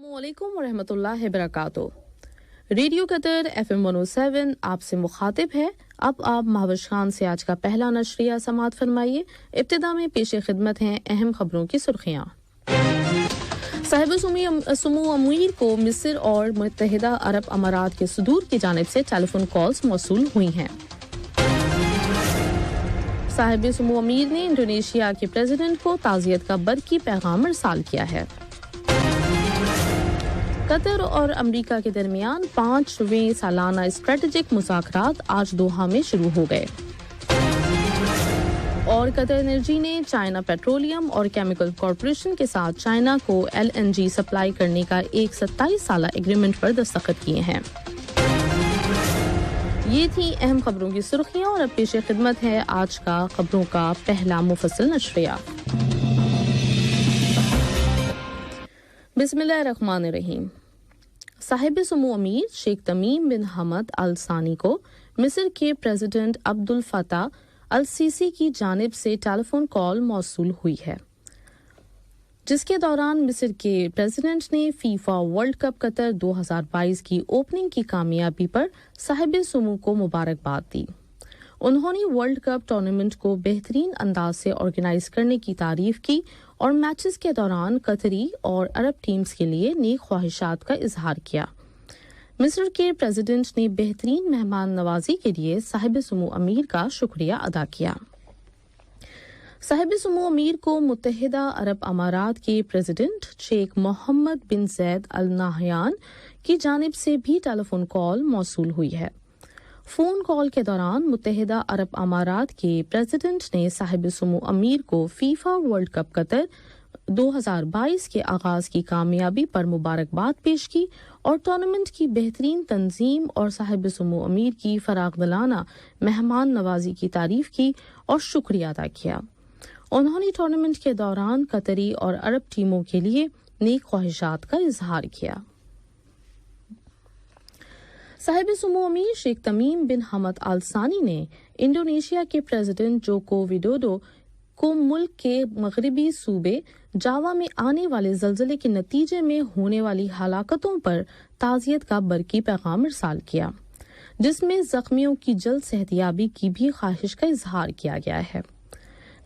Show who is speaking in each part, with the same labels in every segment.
Speaker 1: अस्सलामुअलैकुम वरहमतुल्लाहि वबरकातुहू। Radio Qatar FM 107 आपसे मुखातिब है। अब आप महावश खान से आज का पहला नशरिया समात फरमाइए। इब्तिदा में पेश खिदमत हैं अहम खबरों की सुर्खियाँ। साहिब सुमू अमीर को मिस्र और मुत्तहिदा अरब अमारात के सदूर की जानिब से टेलीफोन कॉल्स मौसूल हुई हैं। साहिब सुमू अमीर ने इंडोनेशिया के प्रेसिडेंट को ताज़ियत का बरकी पैगाम अरसाल किया है। कतर और अमेरिका के दरमियान 5वें सालाना स्ट्रेटेजिक मुज़ाकरात आज दोहा में शुरू हो गए। और कतर एनर्जी ने चाइना पेट्रोलियम और केमिकल कॉरपोरेशन के साथ चाइना को LNG सप्लाई करने का एक 27 साला एग्रीमेंट पर दस्तखत किए हैं। ये थी अहम खबरों की सुर्खियां और अब पेश खिदमत है आज का खबरों का पहला मुफस्सल नशरिया। बिस्मिल्लाहिर्रहमानिर्रहीम। साहिब सुमू अमीर शेख तमीम बिन हमद अल सानी को मिस्र के president Abdul Fattah al CC की जानिब से टेलीफोन कॉल मौसूल हुई है, जिसके दौरान मिस्र के प्रेसिडेंट ने फीफा वर्ल्ड कप कतर 2022 की ओपनिंग की कामयाबी पर साहिब सुमू को मुबारकबाद दी। उन्होंने वर्ल्ड कप टूर्नामेंट को बेहतरीन अंदाज से ऑर्गेनाइज करने की तारीफ की और मैचेस के दौरान कतरी और अरब टीम्स के लिए नेक ख्वाहिशात का इजहार किया। मिस्र के प्रेसिडेंट ने बेहतरीन मेहमान नवाजी के लिए साहिब सुमू अमीर का शुक्रिया अदा किया। साहिब सुमू अमीर को मुत्तहिदा अरब अमारात के प्रेसिडेंट शेख मोहम्मद बिन जैद अल नाहयान की जानिब से भी टेलीफोन कॉल मौसूल हुई है। फोन कॉल के दौरान मुत्तहिदा अरब अमारात के प्रेसिडेंट ने साहिब सुमू अमीर को फीफा वर्ल्ड कप कतर 2022 के आगाज की कामयाबी पर मुबारकबाद पेश की और टूर्नामेंट की बेहतरीन तंजीम और साहिब सुमू अमीर की फरागदिलाना मेहमान नवाजी की तारीफ की और शुक्रिया अदा किया। उन्होंने टूर्नामेंट के दौरान कतरी और अरब टीमों के लिए नेक ख्वाहिशात का इजहार किया। साहिब सुमू अमीर शेख तमीम बिन हमद अल सानी ने इंडोनेशिया के प्रेसिडेंट जोको विडोडो को मुल्क के मगरबी सूबे जावा में आने वाले ज़लज़ले के नतीजे में होने वाली हलाकतों पर ताज़ियत का बरकी पैगाम अरसाल किया, जिसमें ज़ख्मियों की जल्द सेहतयाबी की भी ख्वाहिश का इजहार किया गया है।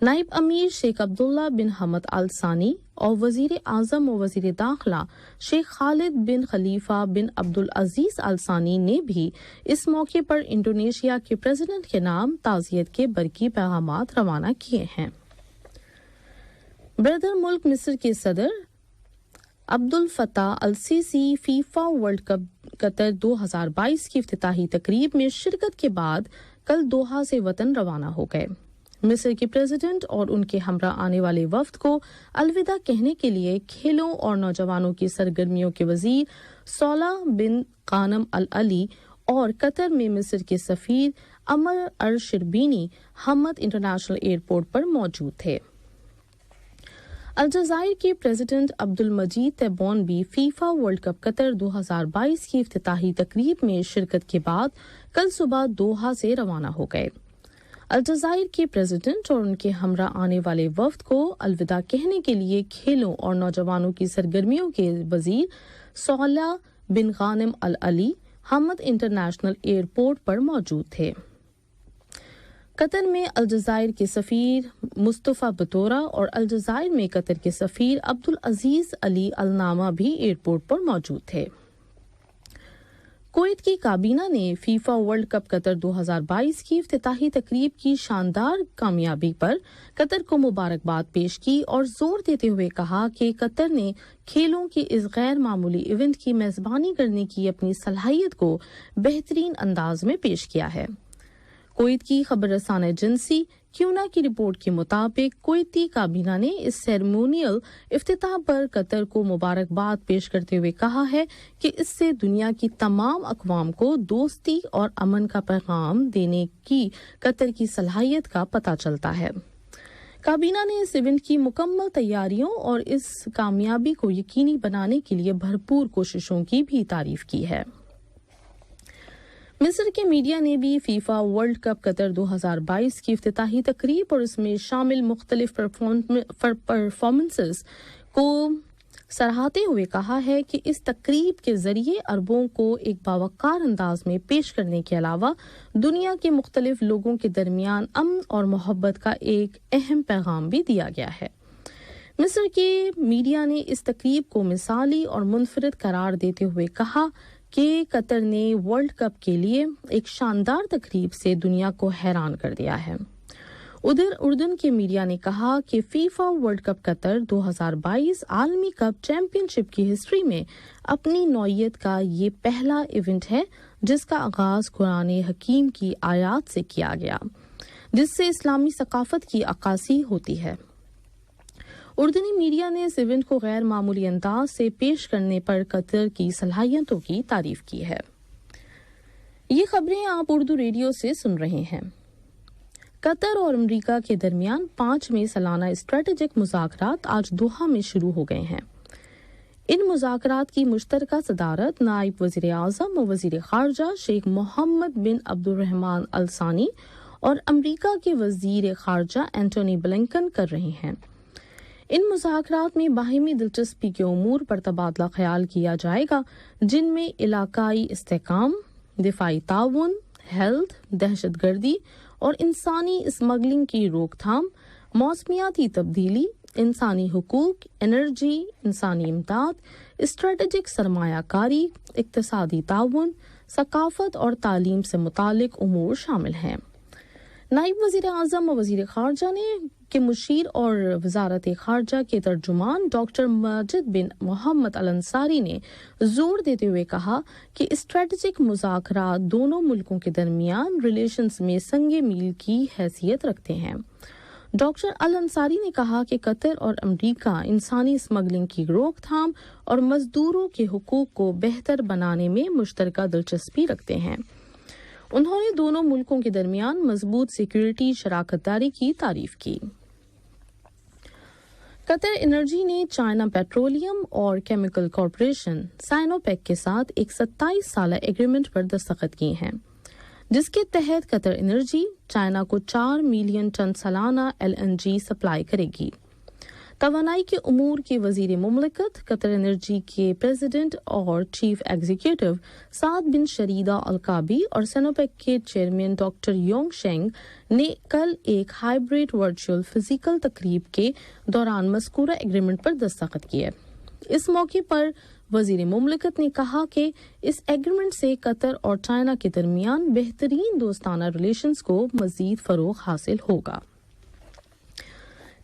Speaker 1: नाइब अमीर शेख अब्दुल्ला बिन हमद अल सानी और वजीर आजम और वजीर दाखिला शेख खालिद बिन खलीफा बिन अब्दुल अजीज अल सानी ने भी इस मौके पर इंडोनेशिया के प्रेसिडेंट के नाम ताज़ियत के बरकी पैगामात रवाना किए हैं। ब्रदर मुल्क मिस्र के सदर Abdul Fattah al Sisi FIFA world cup Qatar 2022 की इफ्तिताही तकरीब में शिरकत के बाद कल दोहा से वतन रवाना हो गए। मिस्र के प्रेसिडेंट और उनके हमरा आने वाले वफ्द को अलविदा कहने के लिए खेलों और नौजवानों की सरगर्मियों के वजीर सौला बिन कानम अल अली और कतर में मिस्र के सफीर अमर अर शिरबीनी हमद इंटरनेशनल एयरपोर्ट पर मौजूद थे। अलजायर के प्रेसिडेंट अब्दुल मजीद तेबोन भी फीफा वर्ल्ड कप कतर 2022 की इफ्तिताही तकरीब में शिरकत के बाद कल सुबह दोहा से रवाना हो गए। अलजायर के प्रेसिडेंट और उनके हमरा आने वाले वफ्द को अलविदा कहने के लिए खेलों और नौजवानों की सरगर्मियों के वजीर सौला बिन गानिम अल अली हमद इंटरनेशनल एयरपोर्ट पर मौजूद थे। कतर में अलजायर के सफीर मुस्तफा बतोरा और अलजायर में कतर के सफीर अब्दुल अजीज अली अल नामा भी एयरपोर्ट पर मौजूद थे। कुवैत की काबीना ने फीफा वर्ल्ड कप कतर 2022 की इफ्तिताही तकरीब की शानदार कामयाबी पर कतर को मुबारकबाद पेश की और जोर देते हुए कहा कि कतर ने खेलों के इस गैर मामूली इवेंट की मेजबानी करने की अपनी सलाहियत को बेहतरीन अंदाज में पेश किया है। कुवैत की खबर रसाना एजेंसी क्यूना की रिपोर्ट के मुताबिक कुवैती काबीना ने इस सेरेमोनियल इफ्तिताह पर कतर को मुबारकबाद पेश करते हुए कहा है कि इससे दुनिया की तमाम अक़वाम को दोस्ती और अमन का पैगाम देने की कतर की सलाहियत का पता चलता है। काबीना ने इस इवेंट की मुकम्मल तैयारियों और इस कामयाबी को यकीनी बनाने के लिए भरपूर कोशिशों की भी तारीफ की है। मिस्र के मीडिया ने भी फीफा वर्ल्ड कप कतर 2022 की इफ्तिताही तकरीब और इसमें शामिल मुख्तलिफ परफॉर्मेंसेस को सराहते हुए कहा है कि इस तकरीब के जरिए अरबों को एक बावकार अंदाज में पेश करने के अलावा दुनिया के मुख्तलिफ लोगों के दरमियान अमन और मोहब्बत का एक अहम पैगाम भी दिया गया है। मिस्र के मीडिया ने इस तकरीब को मिसाली और मुनफरिद करार देते हुए कहा कि कतर ने वर्ल्ड कप के लिए एक शानदार तकरीब से दुनिया को हैरान कर दिया है। उधर उर्दन के मीडिया ने कहा कि फीफा वर्ल्ड कप कतर 2022 आलमी कप चैंपियनशिप की हिस्ट्री में अपनी नौइयत का ये पहला इवेंट है जिसका आगाज कुरान हकीम की आयत से किया गया, जिससे इस्लामी सकाफत की अक्कासी होती है। उर्दनी मीडिया ने इस इवेंट को गैर मामूली अंदाज से पेश करने पर कतर की सलाहियतों की तारीफ की है। ये खबरें आप उर्दू रेडियो से सुन रहे हैं। कतर और अमेरिका के दरमियान 5वें सालाना स्ट्रेटेजिक मुज़ाकरात आज दोहा में शुरू हो गए हैं। इन मुज़ाकरात की मुश्तरका सदारत नायब वज़ीर आज़म और वज़ीर ख़ारजा शेख मोहम्मद बिन अब्दुर्रहमान अल सानी और अमेरिका के वज़ीर ख़ारजा एंटोनी ब्लिंकन कर रहे हैं। इन मुज़ाकरात में बाहिमी दिलचस्पी के उमूर पर तबादला ख्याल किया जाएगा, जिनमें इलाकाई इस्तेहकाम, दिफाई ताउन, हेल्थ, दहशतगर्दी और इंसानी स्मगलिंग की रोकथाम, मौसमियाती तब्दीली, इंसानी हुकूक, एनर्जी, इंसानी इमदाद, स्ट्रेटेजिक सरमायाकारी, इक्तिसादी ताउन, सकाफत और तालीम से मुतालिक उमूर शामिल हैं। नायब वज़ीर आज़म और वज़ीर ख़ारजा ने के मुशीर और वज़ारत ख़ारजा के तर्जुमान डॉक्टर माजिद बिन मोहम्मद अल अंसारी ने जोर देते हुए कहा कि स्ट्रेटेजिक मुज़ाकरात दोनों मुल्कों के दरमियान रिलेशंस में संगे मील की हैसियत रखते हैं। डॉक्टर अल अंसारी ने कहा कि कतर और अमेरिका इंसानी स्मगलिंग की रोकथाम और मजदूरों के हुकूक को बेहतर बनाने में मुश्तरका दिलचस्पी रखते हैं। उन्होंने दोनों मुल्कों के दरमियान मजबूत सिक्योरिटी शराकतदारी की तारीफ की। कतर एनर्जी ने चाइना पेट्रोलियम और केमिकल कॉरपोरेशन साइनोपेक के साथ एक 27 साल एग्रीमेंट पर दस्तखत किए हैं, जिसके तहत कतर एनर्जी चाइना को 4 मिलियन टन सालाना LNG सप्लाई करेगी। तवानाई के उमूर के वजीर मुमलिकत कतर एनर्जी के प्रेसिडेंट और चीफ एग्जीक्यूटिव साद बिन शरीदा अलकाबी और सेनोपेक के चेयरमैन डॉक्टर योंग शेंग ने कल एक हाइब्रिड वर्चुअल फिजिकल तकरीब के दौरान मज़कूरा एग्रीमेंट पर दस्तखत किए। इस मौके पर वजीर मुमलिकत ने कहा कि इस एग्रीमेंट से कतर और चाइना के दरमियान बेहतरीन दोस्ताना रिलेशंस को मजीद फरोग हासिल होगा।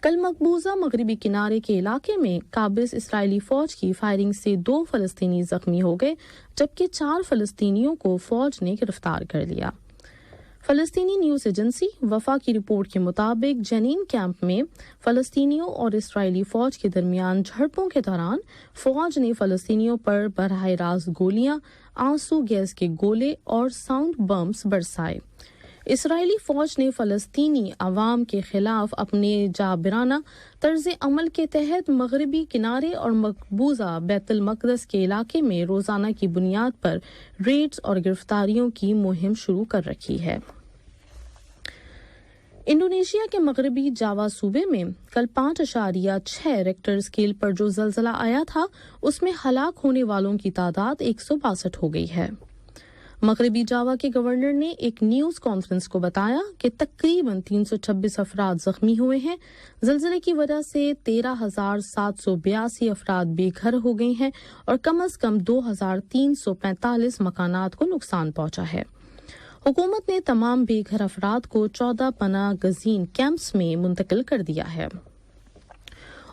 Speaker 1: कल मकबूजा मगरबी किनारे के इलाके में काबिज इसराइली फौज की फायरिंग से 2 फलस्तीनी जख्मी हो गए, जबकि 4 फलस्तीनियों को फौज ने गिरफ्तार कर लिया। फलस्तीनी न्यूज एजेंसी वफा की रिपोर्ट के मुताबिक जनीन कैंप में फलस्तीनियों और इसराइली फौज के दरमियान झड़पों के दौरान फौज ने फलस्तीनियों पर बराह रास्त गोलियां, आंसू गैस के गोले और साउंड बम्स बरसाए। इसराइली फौज ने फलस्तीनी अवाम के खिलाफ अपने जाबिराना तर्ज अमल के तहत मगरबी किनारे और मकबूजा बैतुल मक़दस के इलाके में रोजाना की बुनियाद पर रेड्स और गिरफ्तारियों की मुहिम शुरू कर रखी है। इंडोनेशिया के मगरबी जावा सूबे में कल 5.6 रेक्टर स्केल पर जो जलजला आया था, उसमें हलाक होने वालों की तादाद 162 हो गई है। मगरबी जावा के गवर्नर ने एक न्यूज कॉन्फ्रेंस को बताया कि तकरीबन 326 अफराद जख्मी हुए हैं। जलजले की वजह से 13,782 अफराद बेघर हो गए हैं और कम से कम 2,345 मकानात को नुकसान पहुंचा है। हुकूमत ने तमाम बेघर अफराद को 14 पनाह गजीन कैंप्स में मुंतकिल कर दिया है।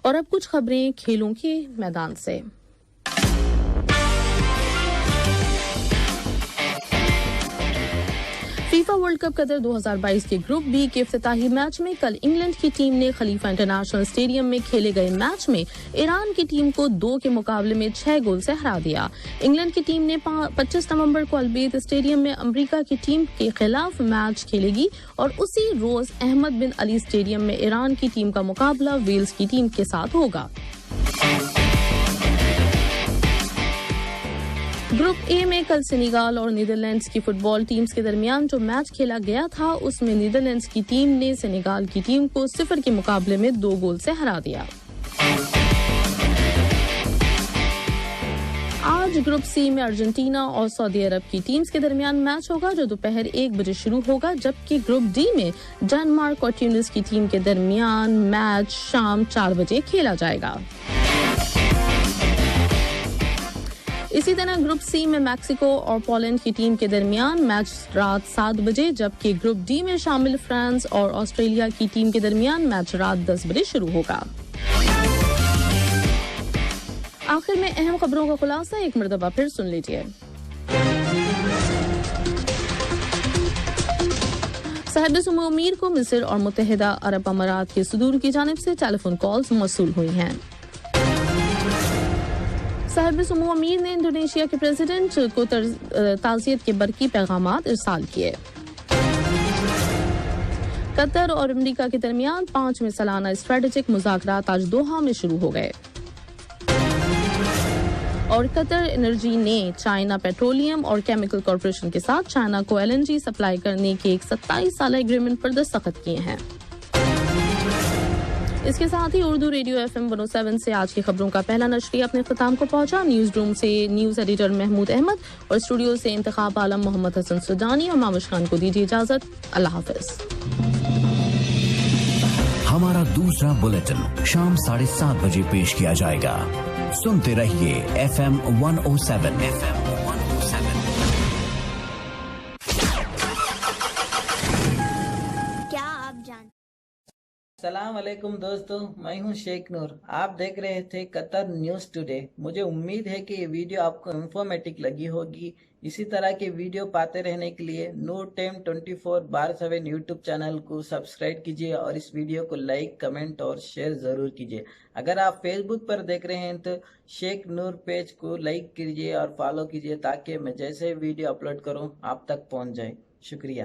Speaker 1: और अब कुछ खबरें खेलों के मैदान से। फीफा वर्ल्ड कप कतर 2022 के ग्रुप बी के इफ्तिताही मैच में कल इंग्लैंड की टीम ने खलीफा इंटरनेशनल स्टेडियम में खेले गए मैच में ईरान की टीम को 2 के मुकाबले में 6 गोल से हरा दिया। इंग्लैंड की टीम ने 25 नवंबर को अलबेत स्टेडियम में अमेरिका की टीम के खिलाफ मैच खेलेगी और उसी रोज अहमद बिन अली स्टेडियम में ईरान की टीम का मुकाबला वेल्स की टीम के साथ होगा। ग्रुप ए में कल सेनेगल और नीदरलैंड्स की फुटबॉल टीम्स के दरमियान जो मैच खेला गया था, उसमें नीदरलैंड्स की टीम ने सेनेगल की टीम को 0 के मुकाबले में 2 गोल से हरा दिया। آج گروپ سی میں ارجنٹینا اور سعودی عرب کی ٹیمز کے درمیان میچ ہوگا جو دوپہر 1 بجے شروع ہوگا، جبکہ گروپ ڈی میں ڈنمارک اور ٹیونس کی ٹیم کے درمیان میچ شام 4 بجے کھیلا جائے گا۔ اسی طرح گروپ سی میں میکسیکو اور پولینڈ کی ٹیم کے درمیان میچ رات 7 بجے، جبکہ گروپ ڈی میں شامل فرانس اور آسٹریلیا کی ٹیم کے درمیان میچ رات 10 بجے شروع ہوگا۔ آخر میں اہم خبروں کا خلاصہ ایک مرتبہ پھر سن لیجیے۔ صاحب سمو امیر کو مصر اور متحدہ عرب امارات کے صدور کی جانب سے ٹیلی فون کالز موصول ہوئی ہیں۔ صاحب سمو امیر نے انڈونیشیا کے پریزیڈنٹ کو تعزیت کے برقی پیغامات ارسال کیے۔ قطر اور امریکہ کے درمیان 5ویں سالانہ اسٹریٹجک مذاکرات آج دوحہ میں شروع ہو گئے، اور قطر انرجی نے چائنا پیٹرولیم اور کیمیکل کارپوریشن کے ساتھ چائنا کو LNG سپلائی کرنے کے ایک 27 سالہ ایگریمنٹ پر دستخط کیے ہیں۔ اس کے ساتھ ہی اردو ریڈیو FM 107 سے آج کی خبروں کا پہلا نشریہ اپنے اختتام کو پہنچا۔ نیوز روم سے نیوز ایڈیٹر محمود احمد اور اسٹوڈیو سے انتخاب عالم محمد حسن سودانی اور مامش خان کو دیجیے اجازت۔ اللہ حافظ۔
Speaker 2: ہمارا دوسرا بلیٹن شام 7:30 بجے پیش کیا جائے گا۔ سنتے رہیے FM 107۔
Speaker 3: السلام علیکم دوستو، میں ہوں شیخ نور۔ آپ دیکھ رہے تھے قطر نیوز ٹوڈے۔ مجھے امید ہے کہ یہ ویڈیو آپ کو انفارمیٹک لگی ہوگی۔ اسی طرح کے ویڈیو پاتے رہنے کے لیے نور ٹائم 24/7 یوٹیوب چینل کو سبسکرائب کیجیے اور اس ویڈیو کو لائک، کمنٹ اور شیئر ضرور کیجیے۔ اگر آپ فیس بک پر دیکھ رہے ہیں تو شیخ نور پیج کو لائک کیجیے اور فالو کیجیے تاکہ میں جیسے ویڈیو اپلوڈ کروں آپ تک پہنچ جائے۔ شکریہ۔